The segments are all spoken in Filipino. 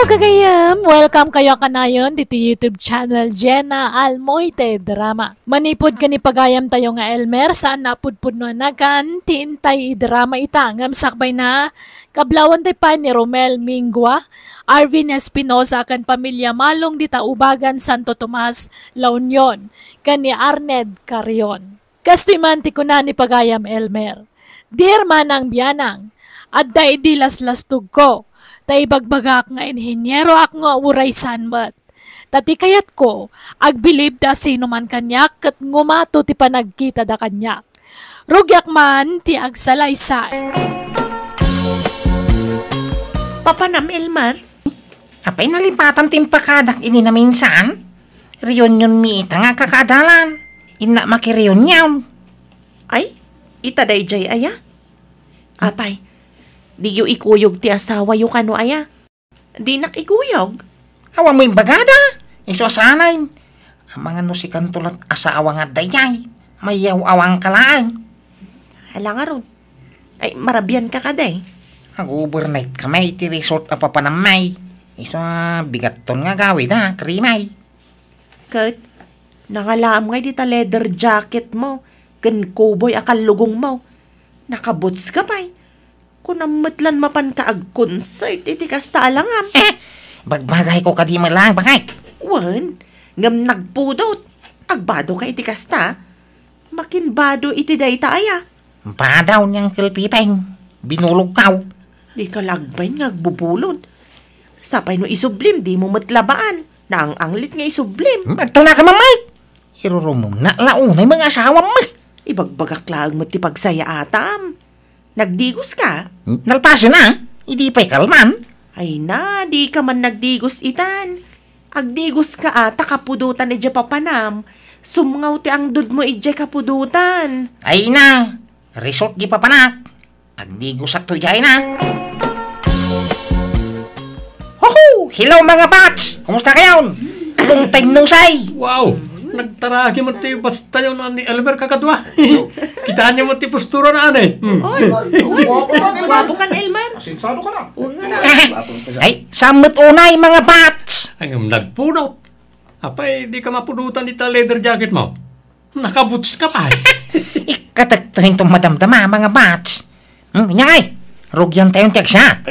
Hello kagayam! Welcome kayo kanayon dito YouTube channel Jenna Almoite Drama. Manipod ka ni pagayam tayo nga Elmer saan napudpud no nagan tiintay drama itangam sakbay na kablawan tay pa ni Romel Mingua, Arvin Espinosa kan pamilya Malong di Taubagan Santo Tomas, La Union, kan ni Arned Carrion. Kastimanti ko na ni pagayam Elmer. Dear manang biyanang, adda idilas-lastug ko. Tay bagbagak nga inhinyero ak nga uray sanbat. Tati kayat ko, agbilib da sino man kanyak kat ngumato ti panagkita da kanyak. Rugyak man ti agsalaysay. Papanam Elmer, apay nalipatan timpakadak ini na minsan. Riyon yun mi ita nga kakadalan. Ina makiriyon yaw. Ay, ita day jay aya? Apay, di yu ikuyog ti asawa yu kano aya. Di nak ikuyog. Awa mo yung bagada. Iso sanay. Ang mga nusikan tulat asawa nga dayay. Mayaw awang kalaan. Hala nga ron. Ay, marabyan ka kaday. Mag-overnight kamay ti resort na papanamay. Iso bigat ton nga gawid ha, krimay. Kat, nangalaam nga di ta leather jacket mo. Gan cowboy akal lugong mo. Nakaboots ka pa'y. Kung namatlan mapan ka ag-concert, iti kasta alangam. Bagbagay ko ka di malang, bakay? Wan, ngam nagpudot. Agbado ka iti kasta. Makinbado iti dayta aya. Badaw niyang kilpipeng. Binulog kaw. Di ka lagbay nga agbubulod. Sapay no isublim, di mo matlabaan. Na ang anglit nga isublim. Magtala ka mamay. Hirurumong na launay mga asawa mo. Ibagbagak lang mo ti pagsaya atam. Nagdigos ka? Nalpasin na. Hindi pa'y kalman. Ay na, di ka man nagdigos itan. Agdigos ka ata kapudutan ni Papanam. Sumngaw ti ang dud mo ije kapudutan. Ay na, resort di papanak. Agdigos at tuyay na. Hoho! Hello mga bats! Kumusta kayo? Long time no say. Wow! Nagtaragi mo ti basta yun ni Elmer kakadwa. Kitaan niyo mo ti postura na anay. Oy, wabo kan Elmer. Asinsado ka na. Ay, samot unay mga bats. Ay, nagpunot. Apay, di ka mapunutan ita leather jacket mo. Nakaboots ka pa. Ikatagtuhin tong madamdama mga bats. Nyay, rugyan tayong tiyagsyat.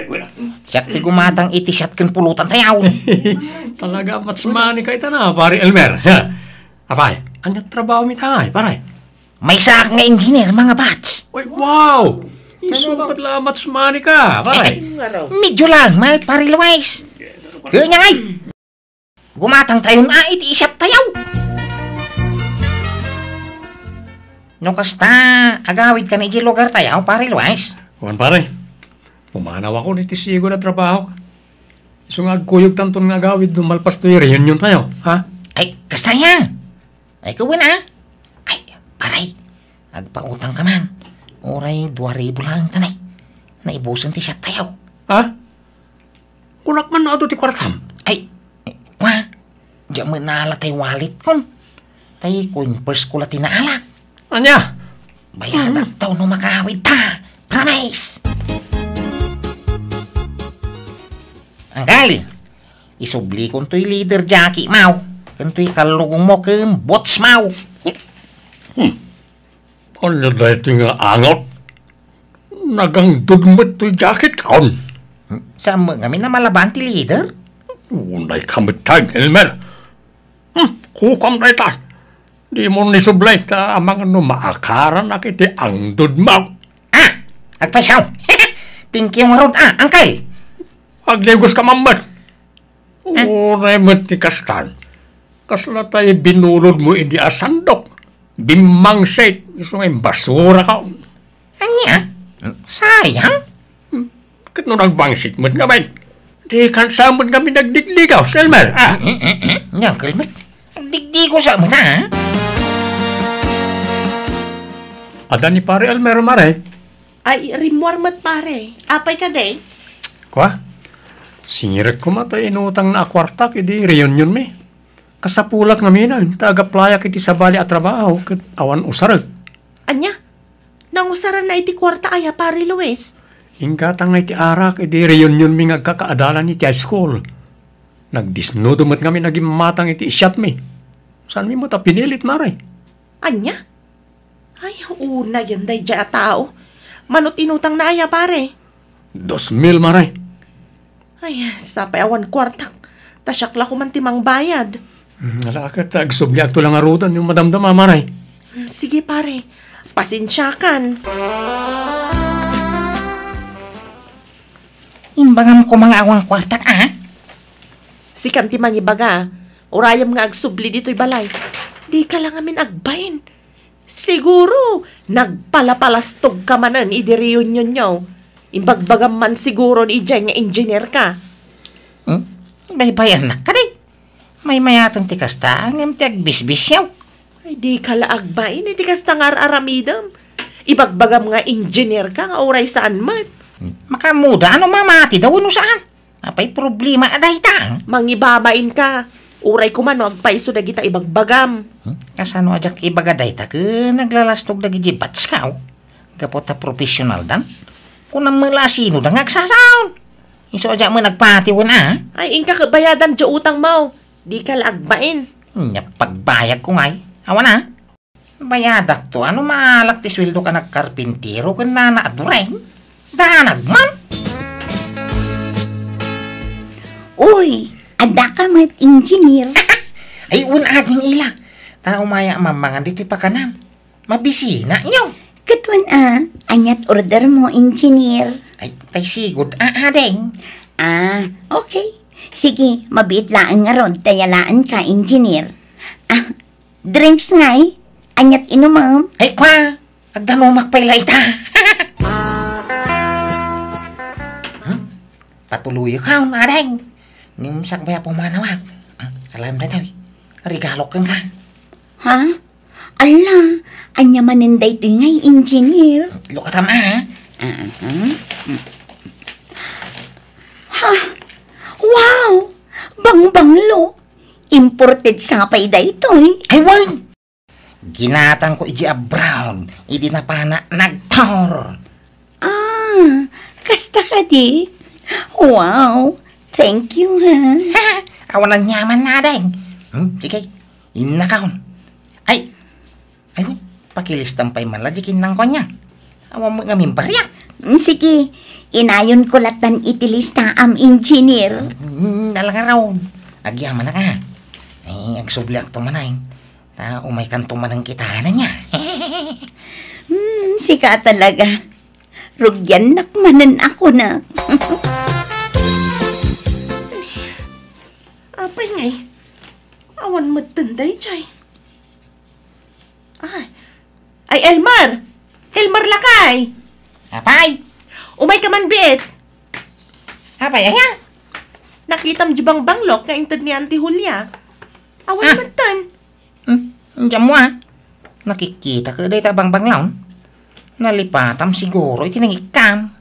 Siyak ti gumatang iti-shot kan pulutan tayaw. Talaga matsmani ka ita na, pari Elmer. Apay, anyat trabaho mi tayo, paray? May sak nga engineer, mga bats. Uy, wow! Isupat lamat sumani ka, paray. Medyo lang, may pari Luwais. Kaya nga ay, gumatang tayo na iti-isap tayaw. No kasta, agawid ka na iti lugar tayaw, pari Luwais. Kuhan paray, pumanaw ako ni tisigo na trabaho ka. Iso nga agkuyog tanton nga agawid, dumalpas to yung reunion tayo, ha? Ay, kasta yan. Ay, kawin ha? Ay, paray, agpautang ka man. Oray, 2,000 lang tanay. Naibusan ti siya tayaw. Ha? Kunak man na ito ti kwartam. Ay, wa, diyan mo naala tay wallet kon. Tay first ko lati naalak. Anya? Bayadak taw no makawid ta. Promise! Anggal, isubli kon to'y leader Jackie Mau. Kanto'y kalugong mo kang bots mau. Ano dahil ito nga angot? Nagang dudmot to'y jacket kaon. Sa mga kami na malaban ti leader? Unay kamitag, Elmer. Kukam na ita. Di mo nisublay ka amang ano maakaran na kiti ang dudmaw. Ah! Agpaisaw! Thank you marod angkay. Aglegos ka mamat. Unay mat ni kastan. Kasla tayo binulod mo hindi asandok. Bimang shake. Gusto nga yung basura ka. Anya? Sayang? Bakit nung nagbangsit mo nga ba? Di kansamon kami nagdigligaw, Selmer. Yang kalmat. Digdi ko sa mga ha? Ada ni pare Elmer mare. Ay, rimwarmat pare. Apay ka de? Kwa? Singirat ko matay inutang na akwarta kidi reunion me. Kasapulak nga minan, taga-playak iti sabali at trabaho, kat awan usarag. Anya? Nangusaran na iti kwarta pare Luis? Ingkatang na iti arak, iti reunion mi nga kakaadalan iti high school. Nagdisnudo mo't kami naging matang iti isyat mi. Saan mi mo ta pinilit na rin? Anya? Ay, una yan day dya tao. Manot inutang na aya pare. 2,000 maray. Ay, sapay awan kwartak. Tasyakla ko man timang bayad. Nalakat, agsubli to lang arutan yung madamdama maray. Sige pare, pasensyakan. Imbangam ko mga awang kwartak, Si kanti mangibaga, urayam nga agsubli dito'y balay. Di ka lang amin agbain. Siguro, nagpalapalastog ka manan idi reunion nyo. Imbagbagam man siguro ni Ijay nga engineer ka. Baybayan na ka rin. May mayatan ti kasta, ngam ti agbisbis yaw. Ay, di ka la agbain, iti kasta nga aramidam. Ibagbagam nga engineer ka nga uray saan mat. Makamuda, ano mamati daw ano saan? Apay problema aday ta. Mangibabain ka. Uray ko man, agpaiso na kita ibagbagam. Kasano ajak ibagaday ta ke naglalastog dagi jibats ka. Kapot ta profesional dan. Kung namalasino da ngagsasaon. Iso ajak mo nagpatiwan Ay, ingka kabayadan dya utang mo. Di ka la agbain. Nya pagbayag ko ngay. Awan bayadak to, ano maalak ti sweldo ka nagkarpintero kan nanaadureng? Danag man. Uy, ada ka mat engineer. Ay ading ila. Tao maya mamangan dito'y pakanam. Mabisina nyo. Katwan anyat order mo engineer. Ay tay sigod adeng. Okay. Sige, mabit laan nga ron, tayalaan ka engineer. Drinks ngay, anyat inumam. Ay kwa, agdanumak pa'y laita. Patuloy ka adeng. Nimsak baya pumanawag. Alam na daw. Regalo kang ka. Ha? Ala, anya maninday ito ngay engineer. Lukatam Ha? Wow! Bangbanglo! Imported sapay da ito Ay wan! Ginatang ko iji a brown. Idi na pa na nagtor. Kasta ka di? Wow! Thank you, ha? Awan ang nyaman na deng. Sige, inakaon. Ay, wan, pakilistampay man lajikin ng konya. Awan mo nga mimbaryak. Sige, inayon ko latan itilista am engineer. Nalang raw. Agyaman na ka. Ay, agsubliak to manay. Umay kanto man ang kitahanan niya. Sika talaga. Rugyan nakmanan ako na. Apay ngay. Awan matanday, Chay. Ay, Elmar! Elmar lakay! Apay! Umay ka man, biit! Apay, ayan! Nakitam jibang banglok nga intad ni Auntie Julia. Awan matan. Diyan mo nakikita ka day tabang banglaw. Nalipatam siguro itinangikam.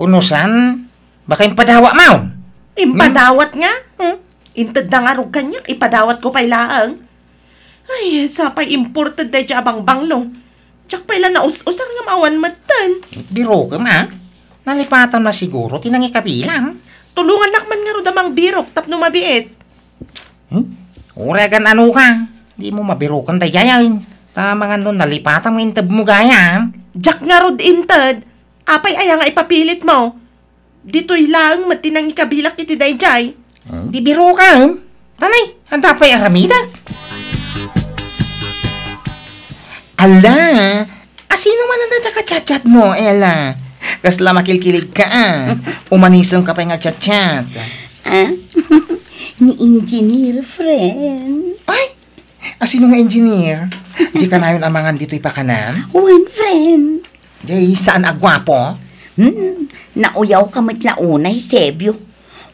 Unusan, baka yung padawa maun. Impadawat nga? Intad na nga rog kanyak, ipadawat ko pa'y laang. Ay, sapay imported day dya abang banglong. Tsak pa'y na us-usar nga maawan matan. Biro ka Nalipatan na siguro, tinangikabilang. Tulungan nakman nga ro damang birok, tapno mabiit. Uragan ano ka? Di mo mabirukan day jayain. Tama nga nun, nalipatan mo intab mo gaya. Jak nga rod intad. Apay aya nga ipapilit mo. Dito'y lang matinang ikabilak iti dayjay. Di biro ka. Tanay, handa pa'y aramida. Ala, asino man ang nadaka-chat-chat mo, Ella? Kasla makilkilig ka Umanisang ka pa yung chat-chat. Ni engineer, friend. Ay, asino nga engineer? Di ka na yun amangan dito'y pakanan? One friend. Di, saan agwapo? Nauyaw ka matlaunay, Sebyo.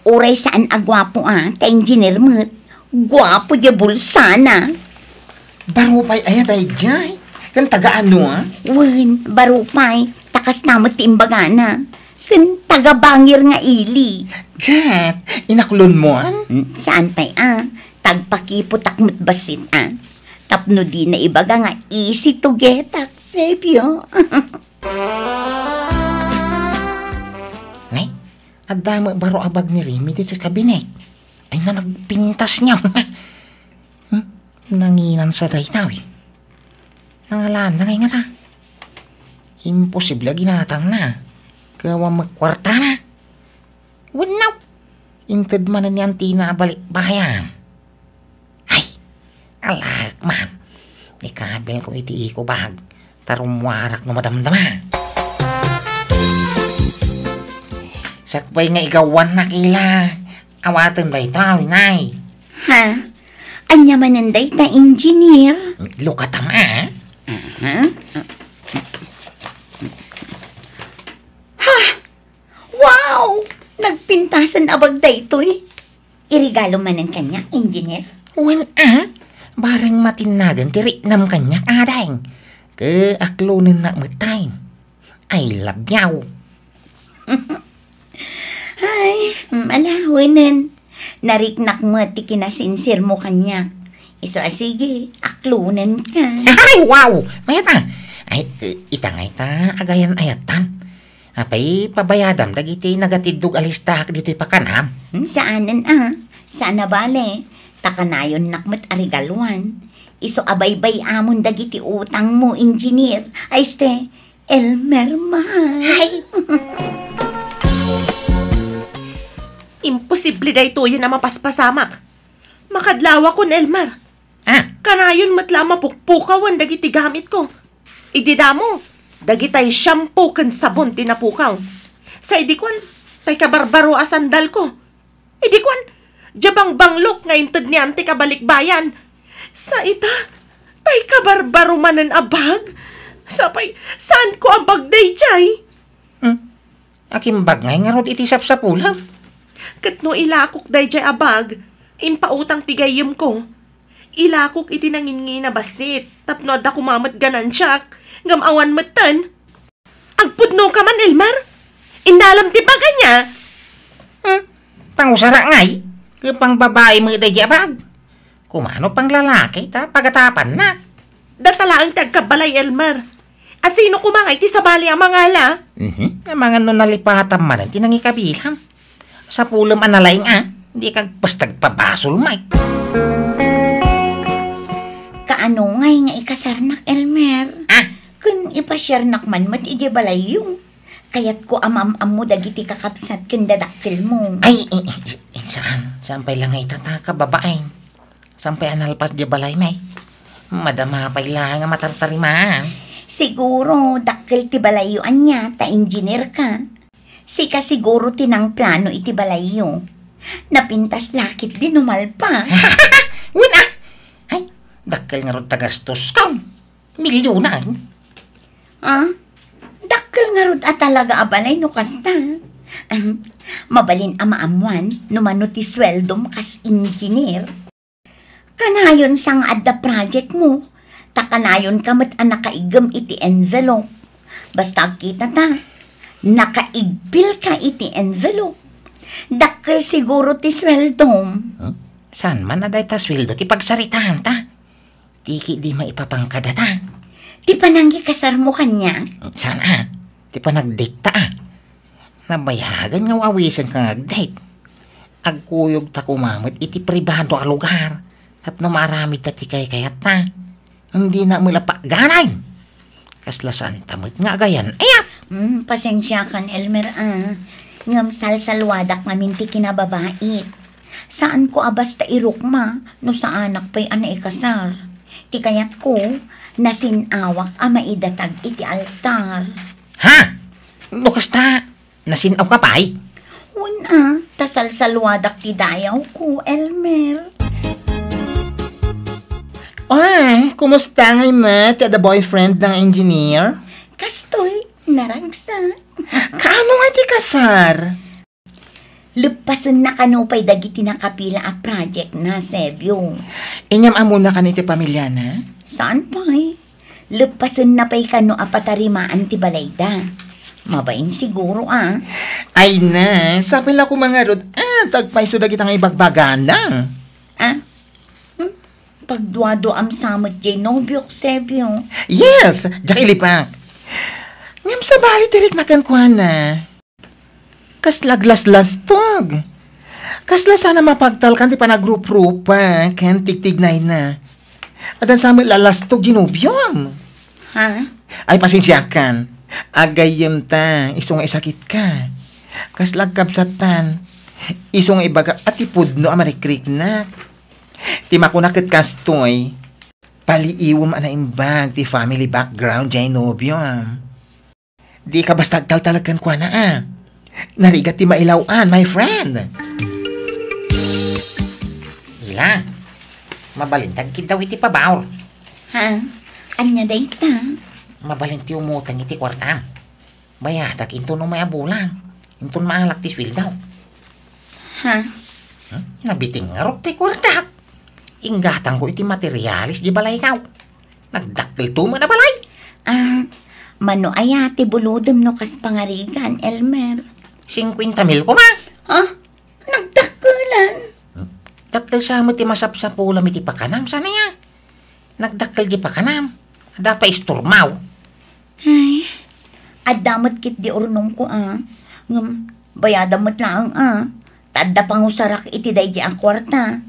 Uray saan agwapo ta engineer mat. Gwapo di bulsana. Baro pa'y ayatay jay. Kan tagaan no Wen, barupay. Takas namat timbagana. Kan tagabangir nga ili. Kat, inaklon mo Saan pa'y tagpakipot akmat basit Tapno di na ibaga nga easy to get Sebyo. Nay, adama baro abag ni Remy dito'y kabinet. Ay na nagpintas niya. Nanginan sa daytaw eh. Nangalaan na ngayon na. Imposible ginatang na. Gawa magkwarta na. Wanaw. Inted man na niyan tinabalik bayan. Ay, alag man. Ikabil ko iti ko bag. Tarumwarak na madamdama. Sakbay nga igawan na kila. Awatan ba ito, inay? Ha? Anya mananday ta engineer? Lukatama, eh? Wow! Nagpintasan abag daytoy. Irigalo man ang kanya, engineer. Well, barang matinagan tiri nam kanya kadang. Ke aklunin na matay. I love you. Ay, malawanan. Nariknak mo ti kinasinsir mo kanya. Iso sige, aklunan ka. Ay, wow! Mayata. Ay, itangay ta, agayan ayatan. Apay, pabayadam, dagiti nagatidug alistak dito'y pakanam. Saanan Sana bale. Takanayon nakmat arigaluan. Iso abaybay amon dagiti utang mo, engineer. Ay, ste, Elmer mahal. Ay! Imposible da ito yun na mapaspasamak. Makadlawa ko, Elmar. Kanayon matla mapukpukawan dagiti gamit ko. Idida mo, dagitay shampoo kan sabon tinapukaw. Sa idikwan, tay kabarbaro a sandal ko. Idikwan, jabang banglok nga inted ni ante kabalikbayan. Sa ita, tay kabarbaro manan abag. Sapay, saan ko abag day chay? Akim bagay nga rod iti sapsapulam. Kat no ilakok day chay abag, impautang tigayim ko. Ilakok iti nangin na basit, tapno da kumamat ganan siyak, ngamawan matan. Agpudno ka man, Elmar? Indalam ti baga niya. Pangusara ngay, kapang babae mo day abag. Kumano pang lalaki ta, pagatapan na. Datala ang tagkabalay, Elmar. Asino kumangay ti sabali ang mga ala? Ang mga nun nalipatan man, tinangi kabilang. Sa pulam analaing hindi kag bastag pabasol may. Kaano ngay nga ikasarnak, Elmer? Kun ipasarnak man mat ije balayong. Kayat ko amam-am mo dagiti kakapsat ken dadakkel mo. Ay, saan? Sampay lang ay tataka babaeng. Sampay analpas di balay may. Madama pay lang nga matartarima. Siguro dakkel ti balayuan niya ta engineer ka. Sika siguro tinang plano iti balayo. Napintas lakit din umalpas. Wala! Ay, dakkel nga ron tagastos kang. Milyonan. Dakkel nga rod at talaga abalay no kasta. Mabalin amaamuan no mano ti sweldom kas engineer. Kanayon sang adda project mo. Takanayon ka mat nakaigam iti envelope. Basta kita ta. Nakaigbil ka iti envelope. Dakkel siguro ti sweldom. Saan man na day ta sweldo ti pagsaritahan ta? Tiki di maipapangkada ta. Ti pananggi kasar mo kanya. Saan Ti panagdate ta Nabayagan nga wawisan ka ngagdate. Agkuyog ta kumamit iti pribado a lugar. Tapno maramid ta ti kayat ta. Hindi na mulapak ganay. Kaslasaan tamit nga gayan. Ayat! Pasensya kan, Elmer, Ngam salsalwadak namin ti kinababait. Saan ko abas ta irukma, no sa anak pa'y ikasar. Ti kayat ko, nasinawak maidatag iti altar. Ha? Lukas ta, nasinaw ka pa'y? Ta salsalwadak ti dayaw ko, Elmer. Kumusta ngay ma, ti ada boyfriend ng engineer? Kastoy, naragsa. Kaano nga ti kasar? Lupasan na kanupay dagiti nakapila a project na, Sebyo. Inyam amuna ka ti pamilya na? Saan pa'y? Lupasan na pa'y kano apatarimaan ti balayda. Mabain siguro, Ay na, sabi lang ko mga rod, tagpay so dagit ang ibagbagan na. Pagduado am samad jay nobyok, Sebyo. Yes, jak ilipak. Ngam sa bali tirik na kankwana. Kas laglas-lastog. Kasla sana mapagtal kan ti panagrup-rupa, kan tigtignay na. At ang sama lalastog ginubyom. Ha? Ay, pasensya kan. Agayem ta, isong isakit ka. Kaslag kapsatan, isong ibaga at ipudno amarikrik na. Ti makunakit kastoy, paliiwom ana imbag ti family background jay nobyom. Di ka basta agtaltalagan kwa na Narigat ti mailawan, my friend. Ila, mabalintag kit daw iti pabaor. Ha? Anya dayta? Mabalinti umutang iti kwartam. Bayadak into no may abulan. Into maalak ti swil daw. Ha? Nabiting nga rok ti kwartak. Inggatang ko iti materialis di balay kaw. Nagdakil to man na balay. Mano ayati buludem no kas pangarigan, Elmer. 50,000 ko ma. Ha? Nagdakulan. Dakil sa mo ti masapsapulam iti pakanam. Sana ya? Nagdakil di pakanam. Ada pa isturmaw. Ay, adamot kit di urnong ko bayadamot lang Tadda pangusarak iti day di ang kwarta.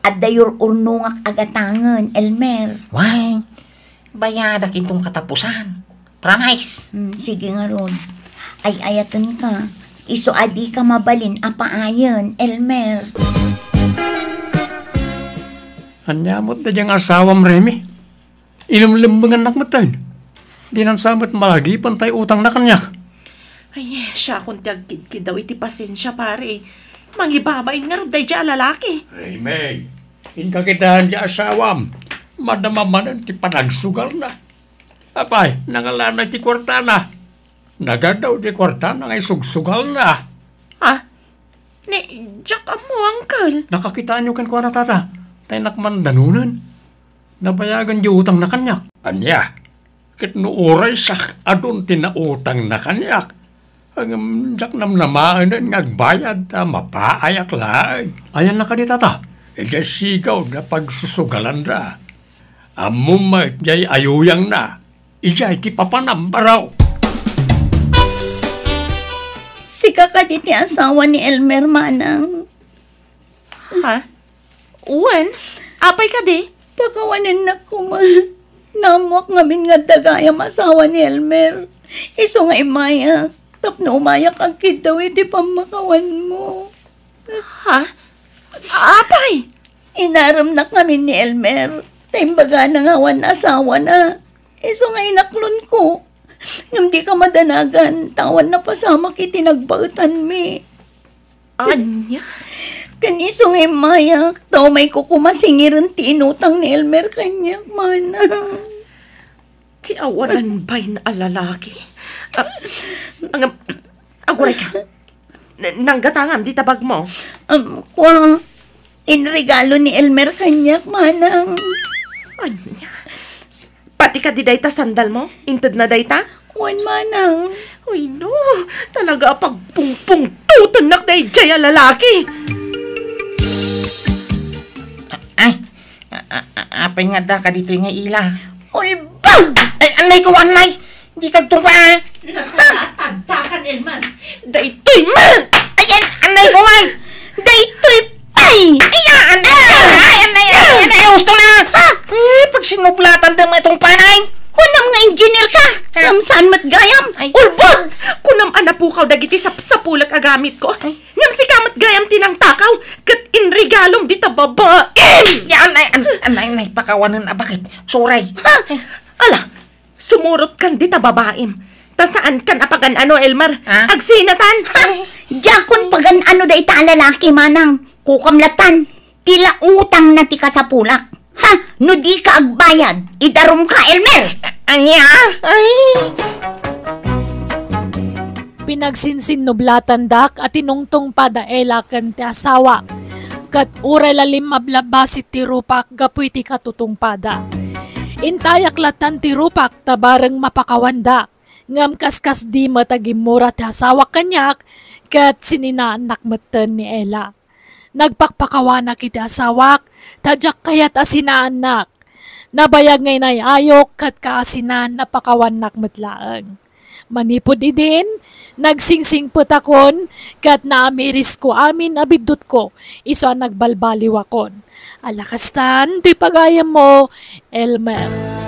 Adda yor urnungak agatangan, Elmer. Why? Bayadak intong katapusan. Promise. Sige nga ron. Ay ayatan ka. Iso adi ka mabalin apaayan, Elmer. Anyamot na diyang asawam, Remy. Inumlimbangan anak mo tayo. Di nang samot malagi pantay utang na kanya. Ay, siya kung tiyagkid daw iti pasensya, pare. Mangibabain nga rin dahi lalaki. Remy, inkakitahan di asawam. Madamaman ti panagsugal na. Apay, nangalana ti kwarta na. Nagadaw ti kwarta na ngay sugsugal na. Ni, Jack mo, uncle. Nakakitaan nyo kan kwa na tata. Tayo nakman danunan. Nabayagan di utang na kanyak. Anya, kit no oray sak adun tinautang na kanyak. Ang jak namnamaan na ngagbayad ta mapaayak lang. Ayan na ka di tata. E sigaw na pagsusugalan na. Amumay jay ayuyang na. Ijay ti papanambaraw. Sika ka di ti asawa ni Elmer manang. Uwan, apay ka di? Pakawanin na ko Namuak ngamin nga dagayam asawa ni Elmer. Iso nga imayak. Tapno umayak ang kid daw iti pamakawan mo. Apay? Inaram na kami ni Elmer. Taimbaga na ngawan asawa na. Iso nga inaklon ko. Ngam di ka madanagan. Tawan na pasama kiti nagbautan mi. Anya? Kaniso nga imayak. Tao may kukumasingiran ti inutang ni Elmer kanyak manang. Ti awanan ba'y na alalaki? Aguray ka. Nanggatangam di tabag mo. Kwa, inregalo ni Elmer kanyak manang. Anya? Pati ka di dayta sandal mo? Inted na dayta? Wan manang. Uy no, talaga pagpungpung tutunak day jaya lalaki. Ay, apay nga da ka dito nga ila. Ulbang! Ay, anay ko, anay! Hindi ka tumpa. Nasatagtakan, Elman. Daytoy man! Ayan, anay ko, ay! Daytoy pay! Ayan, anay, gusto na! Pag sinuplatan din mo itong panay! Kunam nga engineer ka! Kam saan matgayam? Ulbod! Kunam anapukaw dagiti sapulak agamit ko. Ngam si kamat gayam tinang takaw. Kat inregalom di tababaim! Yan, anay, pakawanan na bakit? Suray. Ala, sumurot kan di tababaim. Ta saan kan apagan ano, Elmar? Agsinatan! Jakon pagan ano da ita lalaki manang. Kukamlatan. Tila utang na ti ka sa pulak. No di ka agbayad. Idarom ka, Elmer! Anya? Ay! Pinagsinsin nublatan dak at tinungtong padaela kan ti asawa. Kat uray lalim mablabasit ti rupak gapuy ti katutong pada. Intayak latan ti rupak tabareng mapakawanda. Ngam kaskas di matagimura ti asawa kanyak kat sininaanak matan ni Ella. Nagpakpakawanak iti asawak, tadyak kayat asinaanak. Nabayag ngay nay ayok kat kaasinan napakawanak matlaang. Manipod idin, nagsingsing putakon, kat naamiris ko amin abidot ko, iso ang nagbalbaliwakon. Alakastan, to'y pagayam mo, Elmer.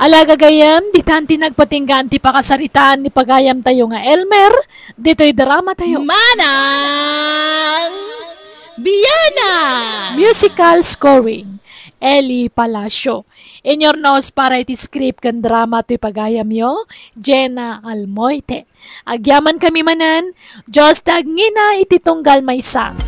Alaga gayam, di tanti nagpatinggan ti pakasaritaan ni pagayam tayo nga Elmer, dito'y drama tayo. Manang Biyana! Musical scoring, Eli Palacio. In your nose para iti script kan drama to'y pagayam yo, Jenna Almoite. Agyaman kami manan, Diyos tagngina iti tunggal may sang.